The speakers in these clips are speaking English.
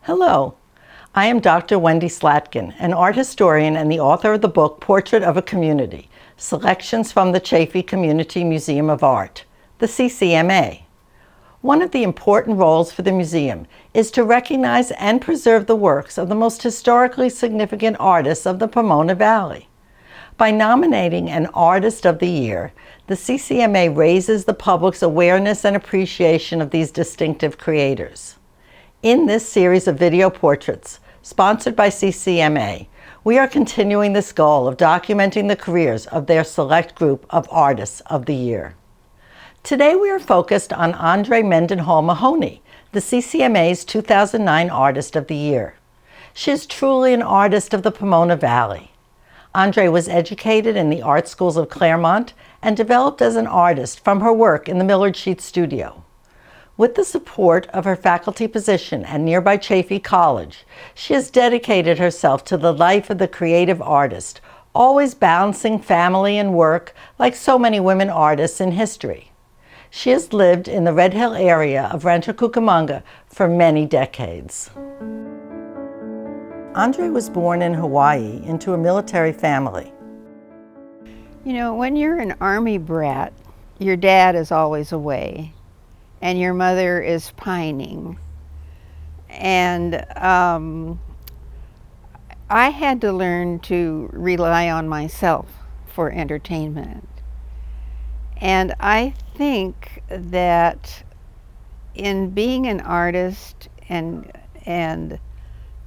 Hello, I am Dr. Wendy Slatkin, an art historian and the author of the book Portrait of a Community, Selections from the Chaffee Community Museum of Art, the CCMA. One of the important roles for the museum is to recognize and preserve the works of the most historically significant artists of the Pomona Valley. By nominating an Artist of the Year, the CCMA raises the public's awareness and appreciation of these distinctive creators. In this series of video portraits, sponsored by CCMA, we are continuing this goal of documenting the careers of their select group of Artists of the Year. Today we are focused on Andree Mendenhall Mahoney, the CCMA's 2009 Artist of the Year. She is truly an artist of the Pomona Valley. Andree was educated in the art schools of Claremont and developed as an artist from her work in the Millard studio. With the support of her faculty position at nearby Chaffee College, she has dedicated herself to the life of the creative artist, always balancing family and work like so many women artists in history. She has lived in the Red Hill area of Rancho Cucamonga for many decades. Andree was born in Hawaii into a military family. You know, when you're an Army brat, your dad is always away and your mother is pining. And I had to learn to rely on myself for entertainment. And I think that in being an artist and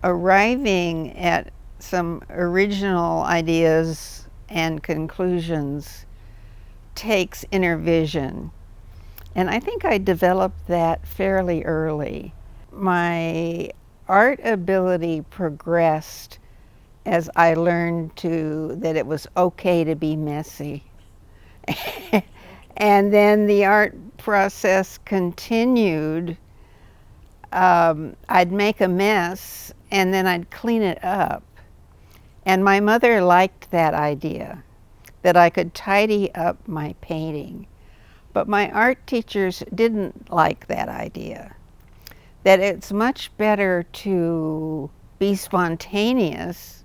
arriving at some original ideas and conclusions takes inner vision. And I think I developed that fairly early. My art ability progressed as I learned that it was okay to be messy. And then the art process continued. I'd make a mess and then I'd clean it up. And my mother liked that idea, that I could tidy up my painting. But my art teachers didn't like that idea, that it's much better to be spontaneous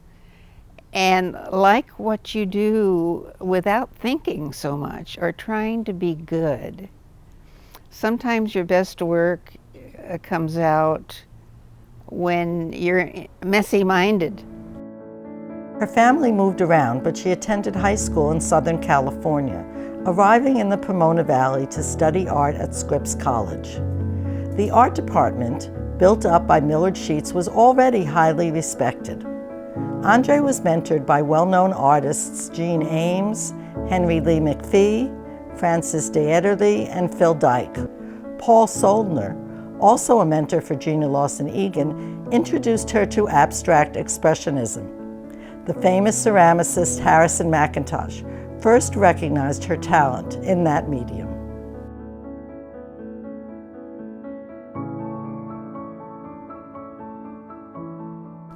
and like what you do without thinking so much or trying to be good. Sometimes your best work comes out when you're messy-minded. Her family moved around, but she attended high school in Southern California, arriving in the Pomona Valley to study art at Scripps College. The art department, built up by Millard Sheets, was already highly respected. Andree was mentored by well-known artists Jean Ames, Henry Lee McPhee, Francis D'Ederle, and Phil Dyke. Paul Soldner, also a mentor for Gina Lawson-Egan, introduced her to abstract expressionism. The famous ceramicist Harrison McIntosh first recognized her talent in that medium.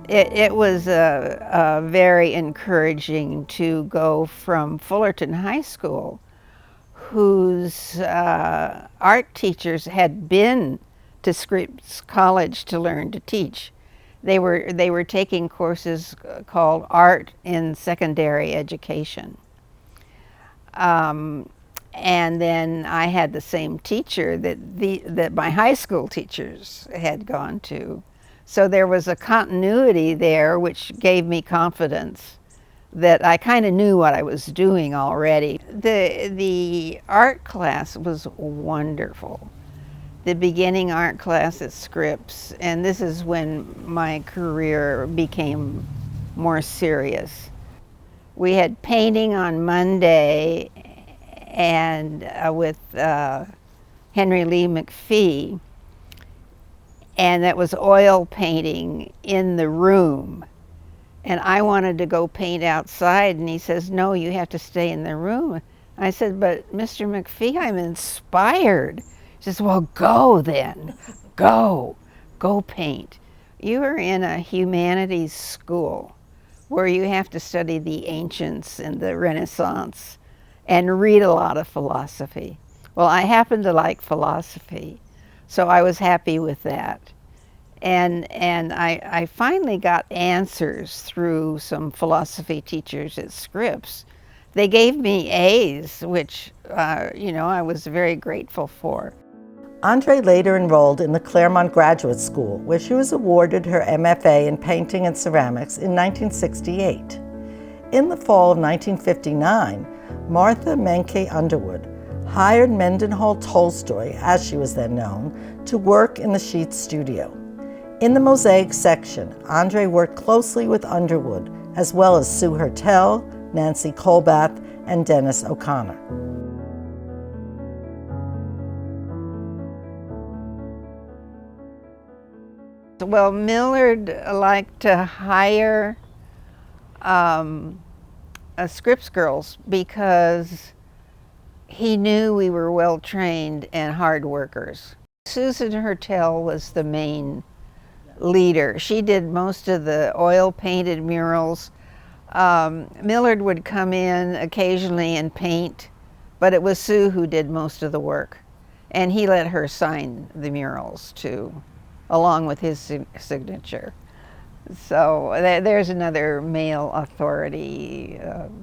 It was very encouraging to go from Fullerton High School, whose art teachers had been to Scripps College to learn to teach. They were taking courses called Art in Secondary Education. And then I had the same teacher that my high school teachers had gone to. So there was a continuity there which gave me confidence that I kind of knew what I was doing already. The art class was wonderful. The beginning art class at Scripps, and this is when my career became more serious. We had painting on Monday and with Henry Lee McPhee, and that was oil painting in the room. And I wanted to go paint outside, and he says, no, you have to stay in the room. I said, but Mr. McPhee, I'm inspired. He says, well, go then, go paint. You are in a humanities school where you have to study the ancients and the Renaissance and read a lot of philosophy. Well, I happen to like philosophy, so I was happy with that. And I finally got answers through some philosophy teachers at Scripps. They gave me A's, which, I was very grateful for. Andree later enrolled in the Claremont Graduate School, where she was awarded her MFA in Painting and Ceramics in 1968. In the fall of 1959, Martha Menke Underwood hired Mendenhall Tolstoy, as she was then known, to work in the Sheets studio. In the mosaic section, Andree worked closely with Underwood, as well as Sue Hertel, Nancy Colbath, and Dennis O'Connor. Well, Millard liked to hire Scripps girls because he knew we were well trained and hard workers. Susan Hertel was the main leader. She did most of the oil painted murals. Millard would come in occasionally and paint, but it was Sue who did most of the work. And he let her sign the murals too, along with his signature. So there's another male authority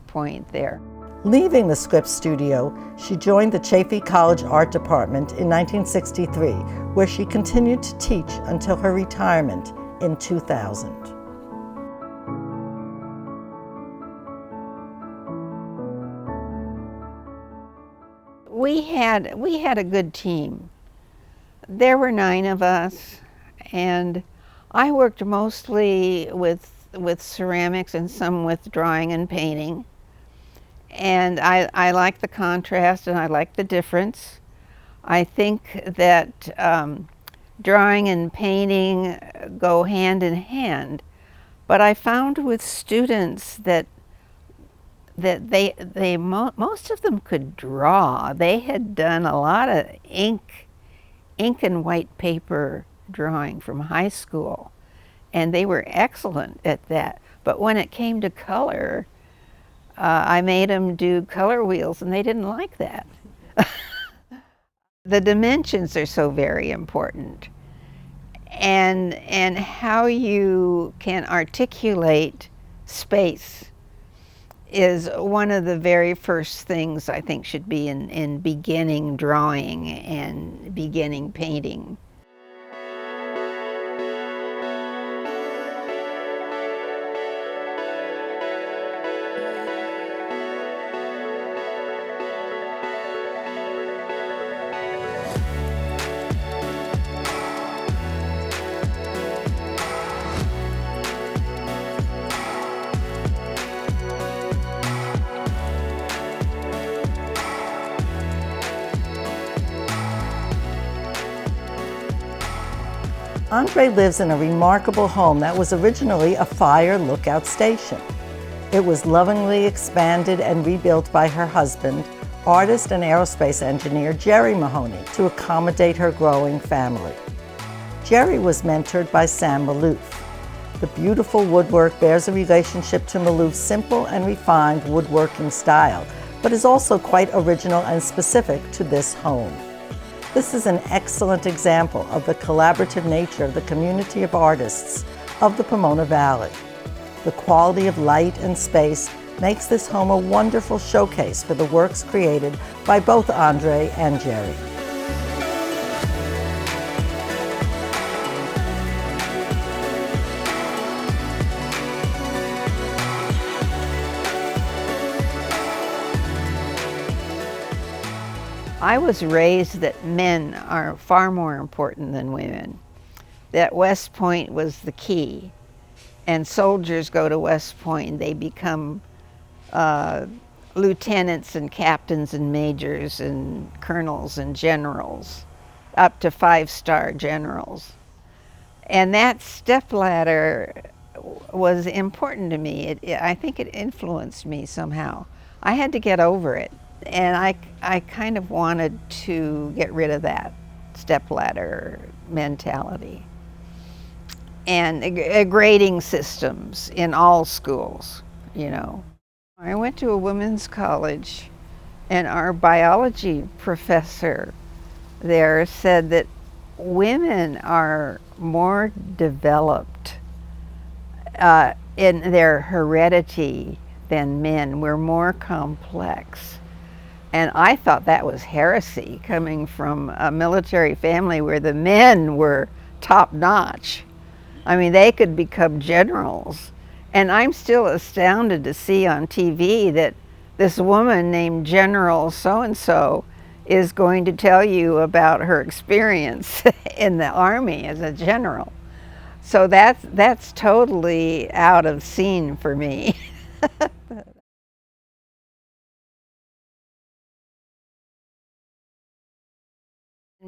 point there. Leaving the Scripps studio, she joined the Chaffey College Art Department in 1963, where she continued to teach until her retirement in 2000. We had a good team. There were 9 of us, and I worked mostly with ceramics and some with drawing and painting. And I like the contrast and I like the difference. I think that drawing and painting go hand in hand. But I found with students that most of them could draw. They had done a lot of ink and white paper drawing from high school, and they were excellent at that. But when it came to color, I made them do color wheels, and they didn't like that. The dimensions are so very important, and how you can articulate space is one of the very first things I think should be in beginning drawing and beginning painting. Andree lives in a remarkable home that was originally a fire lookout station. It was lovingly expanded and rebuilt by her husband, artist and aerospace engineer Jerry Mahoney, to accommodate her growing family. Jerry was mentored by Sam Maloof. The beautiful woodwork bears a relationship to Maloof's simple and refined woodworking style, but is also quite original and specific to this home. This is an excellent example of the collaborative nature of the community of artists of the Pomona Valley. The quality of light and space makes this home a wonderful showcase for the works created by both Andree and Jerry. I was raised that men are far more important than women, that West Point was the key, and soldiers go to West Point, they become lieutenants and captains and majors and colonels and generals, up to 5-star generals. And that stepladder was important to me. I think it influenced me somehow. I had to get over it. And I kind of wanted to get rid of that stepladder mentality. And grading systems in all schools, you know. I went to a women's college, and our biology professor there said that women are more developed in their heredity than men. We're more complex. And I thought that was heresy, coming from a military family where the men were top notch. I mean, they could become generals. And I'm still astounded to see on TV that this woman named General so-and-so is going to tell you about her experience in the Army as a general. So that's totally out of scene for me.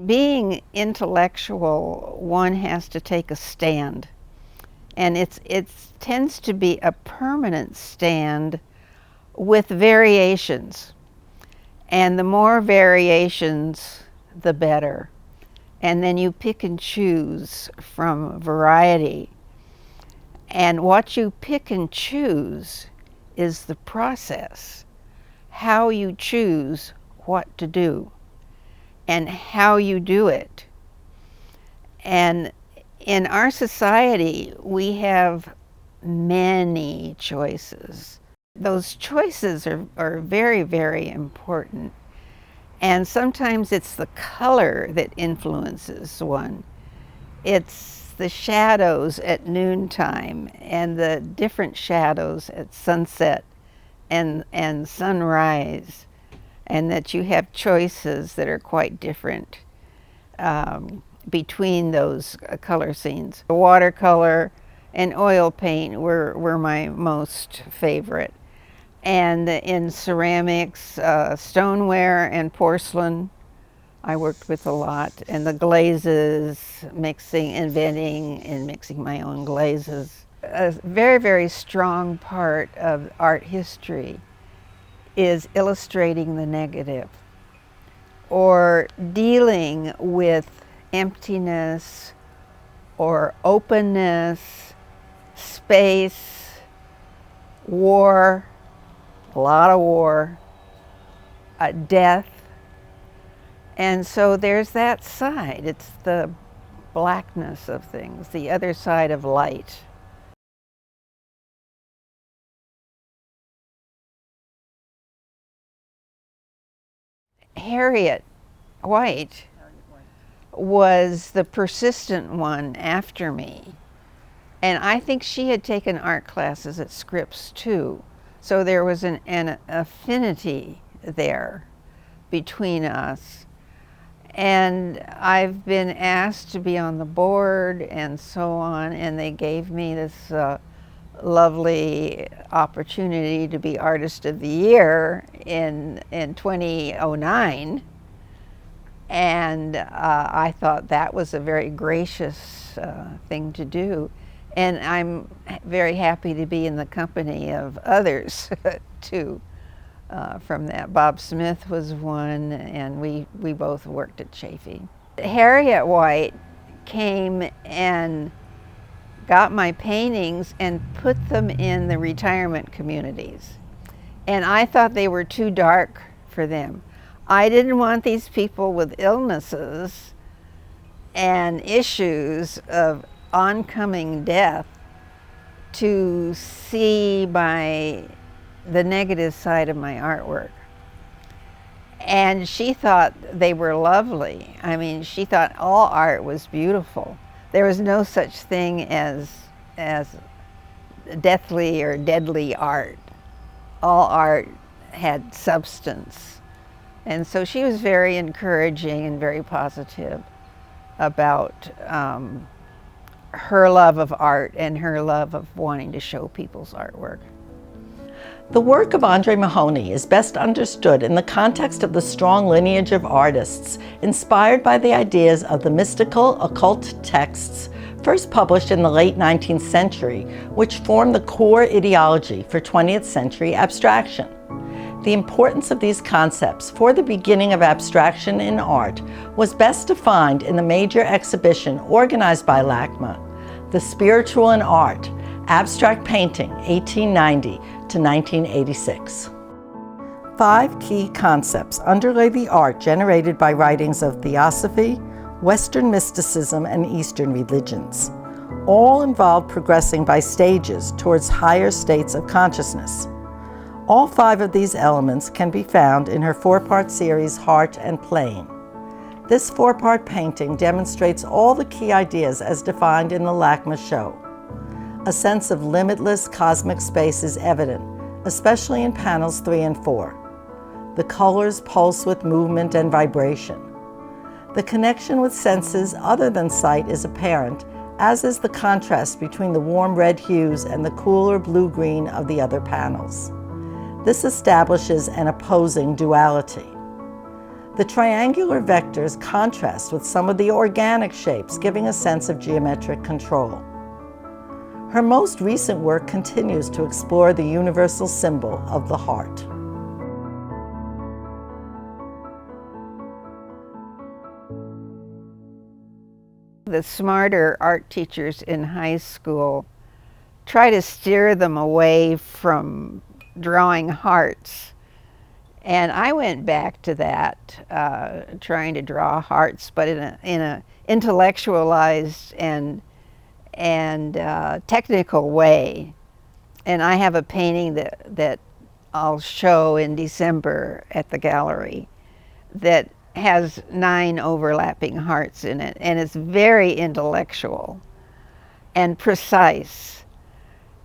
Being intellectual, one has to take a stand. And it tends to be a permanent stand with variations. And the more variations, the better. And then you pick and choose from variety. And what you pick and choose is the process, how you choose what to do and how you do it. And in our society, we have many choices. Those choices are very, very important. And sometimes it's the color that influences one. It's the shadows at noontime and the different shadows at sunset and sunrise, and that you have choices that are quite different between those color scenes. Watercolor and oil paint were my most favorite. And in ceramics, stoneware and porcelain, I worked with a lot. And the glazes, inventing and mixing my own glazes. A very, very strong part of art history is illustrating the negative or dealing with emptiness or openness, space, war, a lot of war, death. And so there's that side. It's the blackness of things, the other side of light. Harriet White was the persistent one after me. And I think she had taken art classes at Scripps too. So there was an affinity there between us. And I've been asked to be on the board and so on, and they gave me this lovely opportunity to be Artist of the Year in 2009. And I thought that was a very gracious thing to do. And I'm very happy to be in the company of others too from that. Bob Smith was one, and we both worked at Chafee. Harriet White came and got my paintings and put them in the retirement communities. And I thought they were too dark for them. I didn't want these people with illnesses and issues of oncoming death to see the negative side of my artwork. And she thought they were lovely. I mean, she thought all art was beautiful. There was no such thing as deathly or deadly art. All art had substance. And so she was very encouraging and very positive about her love of art and her love of wanting to show people's artwork. The work of Andree Mahoney is best understood in the context of the strong lineage of artists inspired by the ideas of the mystical, occult texts first published in the late 19th century, which formed the core ideology for 20th century abstraction. The importance of these concepts for the beginning of abstraction in art was best defined in the major exhibition organized by LACMA, The Spiritual in Art, Abstract Painting, 1890 to 1986. 5 key concepts underlay the art generated by writings of Theosophy, Western mysticism, and Eastern religions. All involve progressing by stages towards higher states of consciousness. All 5 of these elements can be found in her 4-part series, Heart and Plane. This 4-part painting demonstrates all the key ideas as defined in the LACMA show. A sense of limitless cosmic space is evident, especially in panels 3 and 4. The colors pulse with movement and vibration. The connection with senses other than sight is apparent, as is the contrast between the warm red hues and the cooler blue-green of the other panels. This establishes an opposing duality. The triangular vectors contrast with some of the organic shapes, giving a sense of geometric control. Her most recent work continues to explore the universal symbol of the heart. The smarter art teachers in high school try to steer them away from drawing hearts. And I went back to that, trying to draw hearts, but in a intellectualized and technical way. And I have a painting that I'll show in December at the gallery that has 9 overlapping hearts in it, and it's very intellectual and precise.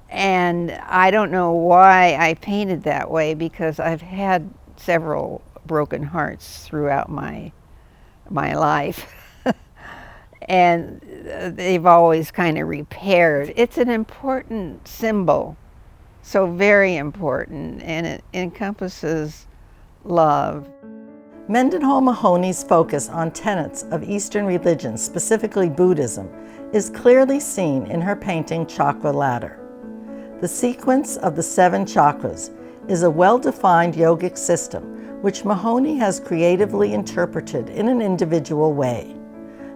And I don't know why I painted that way, because I've had several broken hearts throughout my life. And they've always kind of repaired. It's an important symbol, so very important, and it encompasses love. Mendenhall Mahoney's focus on tenets of Eastern religions, specifically Buddhism, is clearly seen in her painting Chakra Ladder. The sequence of the 7 chakras is a well-defined yogic system which Mahoney has creatively interpreted in an individual way.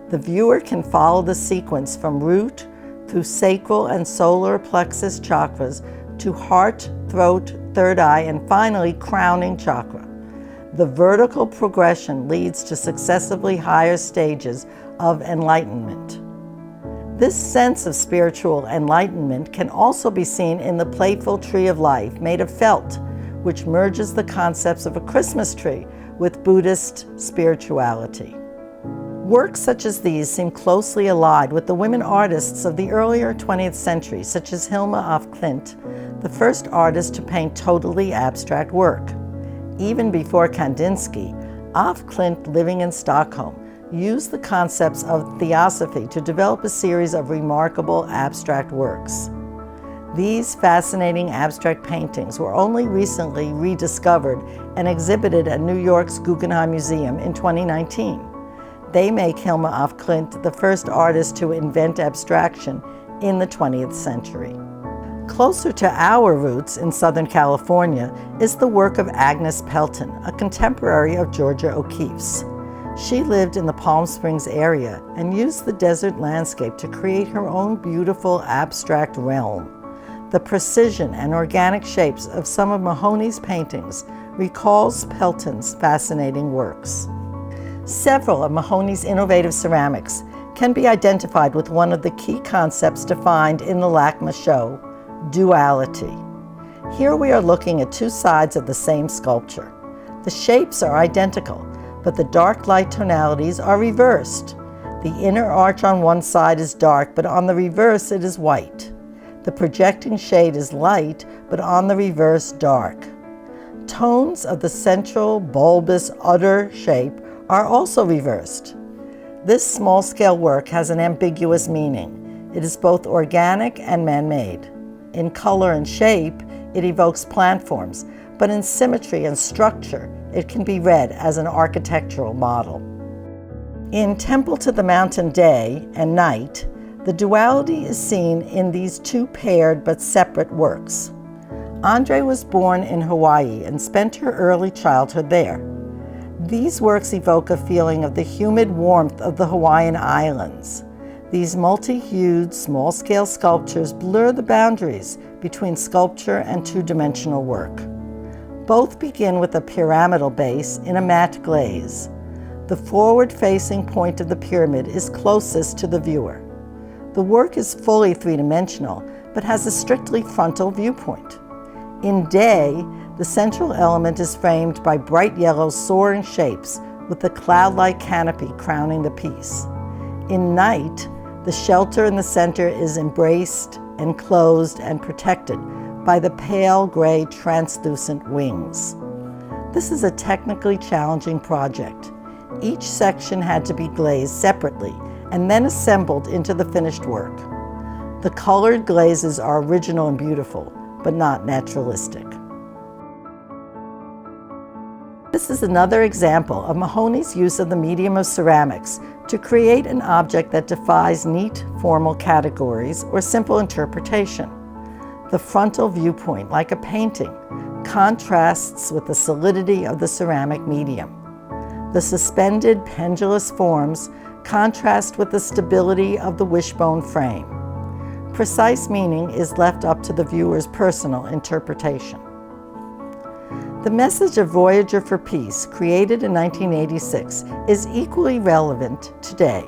The viewer can follow the sequence from root through sacral and solar plexus chakras to heart, throat, third eye, and finally crowning chakra. The vertical progression leads to successively higher stages of enlightenment. This sense of spiritual enlightenment can also be seen in the playful tree of life made of felt, which merges the concepts of a Christmas tree with Buddhist spirituality. Works such as these seem closely allied with the women artists of the earlier 20th century, such as Hilma af Klint, the first artist to paint totally abstract work. Even before Kandinsky, af Klint, living in Stockholm, used the concepts of theosophy to develop a series of remarkable abstract works. These fascinating abstract paintings were only recently rediscovered and exhibited at New York's Guggenheim Museum in 2019. They make Hilma af Klint the first artist to invent abstraction in the 20th century. Closer to our roots in Southern California is the work of Agnes Pelton, a contemporary of Georgia O'Keeffe's. She lived in the Palm Springs area and used the desert landscape to create her own beautiful abstract realm. The precision and organic shapes of some of Mahoney's paintings recalls Pelton's fascinating works. Several of Mahoney's innovative ceramics can be identified with one of the key concepts defined in the LACMA show, duality. Here we are looking at 2 sides of the same sculpture. The shapes are identical, but the dark light tonalities are reversed. The inner arch on one side is dark, but on the reverse it is white. The projecting shade is light, but on the reverse dark. Tones of the central bulbous udder shape are also reversed. This small-scale work has an ambiguous meaning. It is both organic and man-made. In color and shape, it evokes plant forms, but in symmetry and structure, it can be read as an architectural model. In Temple to the Mountain Day and Night, the duality is seen in these 2 paired but separate works. Andree was born in Hawaii and spent her early childhood there. These works evoke a feeling of the humid warmth of the Hawaiian Islands. These multi-hued, small-scale sculptures blur the boundaries between sculpture and 2-dimensional work. Both begin with a pyramidal base in a matte glaze. The forward-facing point of the pyramid is closest to the viewer. The work is fully three-dimensional, but has a strictly frontal viewpoint. In day, the central element is framed by bright yellow soaring shapes with a cloud-like canopy crowning the piece. In night, the shelter in the center is embraced, enclosed, and protected by the pale gray translucent wings. This is a technically challenging project. Each section had to be glazed separately and then assembled into the finished work. The colored glazes are original and beautiful, but not naturalistic. This is another example of Mahoney's use of the medium of ceramics to create an object that defies neat, formal categories or simple interpretation. The frontal viewpoint, like a painting, contrasts with the solidity of the ceramic medium. The suspended, pendulous forms contrast with the stability of the wishbone frame. Precise meaning is left up to the viewer's personal interpretation. The message of Voyager for Peace, created in 1986, is equally relevant today.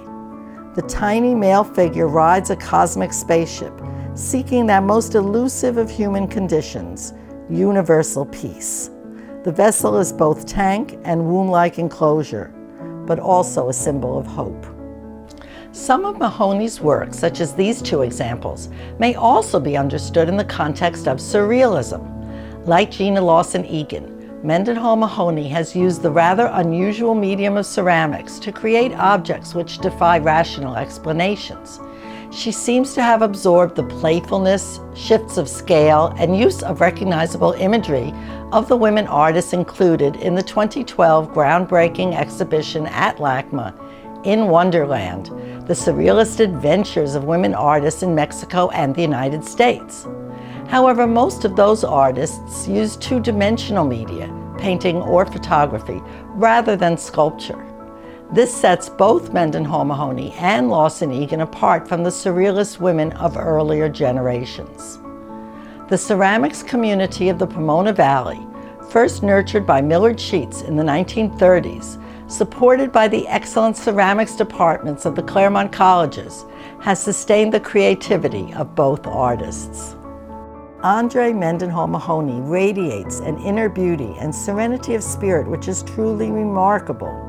The tiny male figure rides a cosmic spaceship, seeking that most elusive of human conditions, universal peace. The vessel is both tank and womb-like enclosure, but also a symbol of hope. Some of Mahoney's work, such as these two examples, may also be understood in the context of surrealism. Like Gina Lawson-Egan, Mendenhall Mahoney has used the rather unusual medium of ceramics to create objects which defy rational explanations. She seems to have absorbed the playfulness, shifts of scale, and use of recognizable imagery of the women artists included in the 2012 groundbreaking exhibition at LACMA, In Wonderland, the surrealist adventures of women artists in Mexico and the United States. However, most of those artists use two-dimensional media, painting or photography, rather than sculpture. This sets both Mendenhall Mahoney and Lawson-Egan apart from the surrealist women of earlier generations. The ceramics community of the Pomona Valley, first nurtured by Millard sheets in the 1930s, supported by the excellent ceramics departments of the Claremont colleges, has sustained the creativity of both artists. Andree Mendenhall Mahoney radiates an inner beauty and serenity of spirit which is truly remarkable.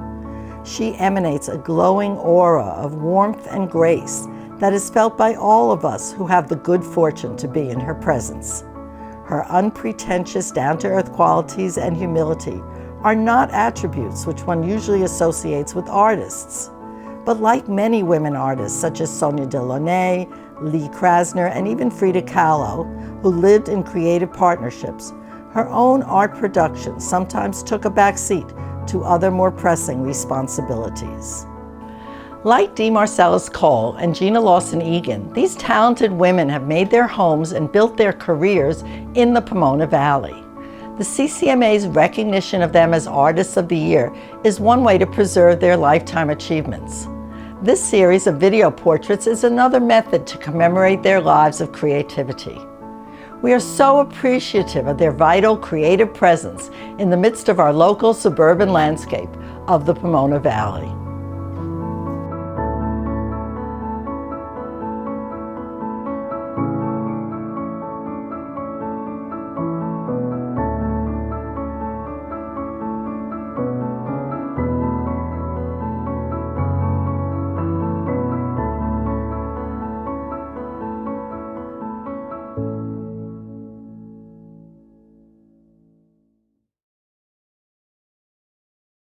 She emanates a glowing aura of warmth and grace that is felt by all of us who have the good fortune to be in her presence. Her unpretentious, down-to-earth qualities and humility are not attributes which one usually associates with artists. But like many women artists, such as Sonia Delaunay, Lee Krasner, and even Frida Kahlo, who lived in creative partnerships, her own art production sometimes took a back seat to other more pressing responsibilities. Like D. Marcellus Cole and Gina Lawson-Egan, these talented women have made their homes and built their careers in the Pomona Valley. The CCMA's recognition of them as Artists of the Year is one way to preserve their lifetime achievements. This series of video portraits is another method to commemorate their lives of creativity. We are so appreciative of their vital creative presence in the midst of our local suburban landscape of the Pomona Valley.